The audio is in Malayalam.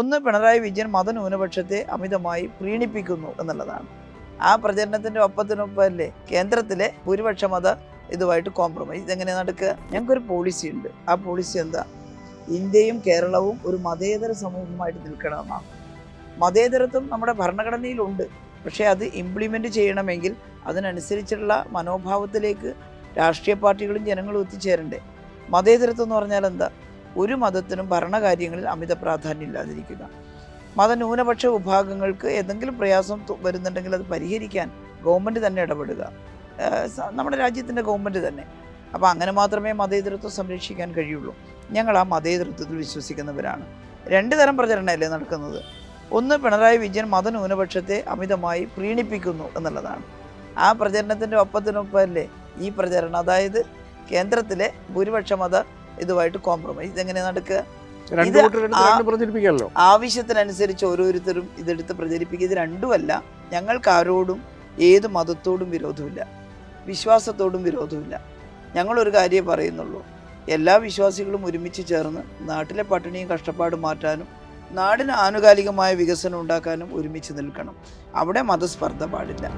ഒന്ന്, പിണറായി വിജയൻ മതന്യൂനപക്ഷത്തെ അമിതമായി പ്രീണിപ്പിക്കുന്നു എന്നുള്ളതാണ്. ആ പ്രചരണത്തിൻ്റെ ഒപ്പത്തിനൊപ്പമല്ലേ കേന്ദ്രത്തിലെ ഭൂരിപക്ഷ മത ഇതുമായിട്ട് കോംപ്രമൈസ്. ഇതെങ്ങനെ നടക്കുക? ഞങ്ങൾക്കൊരു പോളിസി ഉണ്ട്. ആ പോളിസി എന്താ? ഇന്ത്യയും കേരളവും ഒരു മതേതര സമൂഹമായിട്ട് നിൽക്കണമെന്നാണ്. മതേതരത്വം നമ്മുടെ ഭരണഘടനയിലുണ്ട്. പക്ഷേ അത് ഇംപ്ലിമെൻ്റ് ചെയ്യണമെങ്കിൽ അതിനനുസരിച്ചുള്ള മനോഭാവത്തിലേക്ക് രാഷ്ട്രീയ പാർട്ടികളും ജനങ്ങളും എത്തിച്ചേരണ്ടേ. മതേതരത്വം എന്ന് പറഞ്ഞാൽ എന്താ? ഒരു മതത്തിനും ഭരണകാര്യങ്ങളിൽ അമിത പ്രാധാന്യം ഇല്ലാതിരിക്കുക. മതന്യൂനപക്ഷ വിഭാഗങ്ങൾക്ക് എന്തെങ്കിലും പ്രയാസം വരുന്നുണ്ടെങ്കിൽ അത് പരിഹരിക്കാൻ ഗവൺമെൻറ് തന്നെ ഇടപെടുക, നമ്മുടെ രാജ്യത്തിൻ്റെ ഗവൺമെൻറ് തന്നെ. അപ്പോൾ അങ്ങനെ മാത്രമേ മതേതരത്വം സംരക്ഷിക്കാൻ കഴിയുള്ളൂ. ഞങ്ങൾ ആ മതേതരത്വത്തിൽ വിശ്വസിക്കുന്നവരാണ്. രണ്ട് തരം പ്രചരണമല്ലേ നടക്കുന്നത്. ഒന്ന്, പിണറായി വിജയൻ മതന്യൂനപക്ഷത്തെ അമിതമായി പ്രീണിപ്പിക്കുന്നു എന്നുള്ളതാണ്. ആ പ്രചരണത്തിൻ്റെ ഒപ്പത്തിനൊപ്പമല്ലേ ഈ പ്രചരണം, അതായത് കേന്ദ്രത്തിലെ ഭൂരിപക്ഷ മത ഇതുമായിട്ട് കോംപ്രമൈസ്. ഇതെങ്ങനെ നടക്കുക? ആവശ്യത്തിനനുസരിച്ച് ഓരോരുത്തരും ഇതെടുത്ത് പ്രചരിപ്പിക്കുക. ഇത് രണ്ടുമല്ല. ഞങ്ങൾക്ക് ആരോടും ഏത് മതത്തോടും വിരോധമില്ല, വിശ്വാസത്തോടും വിരോധമില്ല. ഞങ്ങളൊരു കാര്യമേ പറയുന്നുള്ളൂ. എല്ലാ വിശ്വാസികളും ഒരുമിച്ച് ചേർന്ന് നാട്ടിലെ പട്ടിണിയും കഷ്ടപ്പാടും മാറ്റാനും നാടിന് ആനുകാലികമായ വികസനം ഉണ്ടാക്കാനും ഒരുമിച്ച് നിൽക്കണം. അവിടെ മതസ്പർദ്ധ പാടില്ല.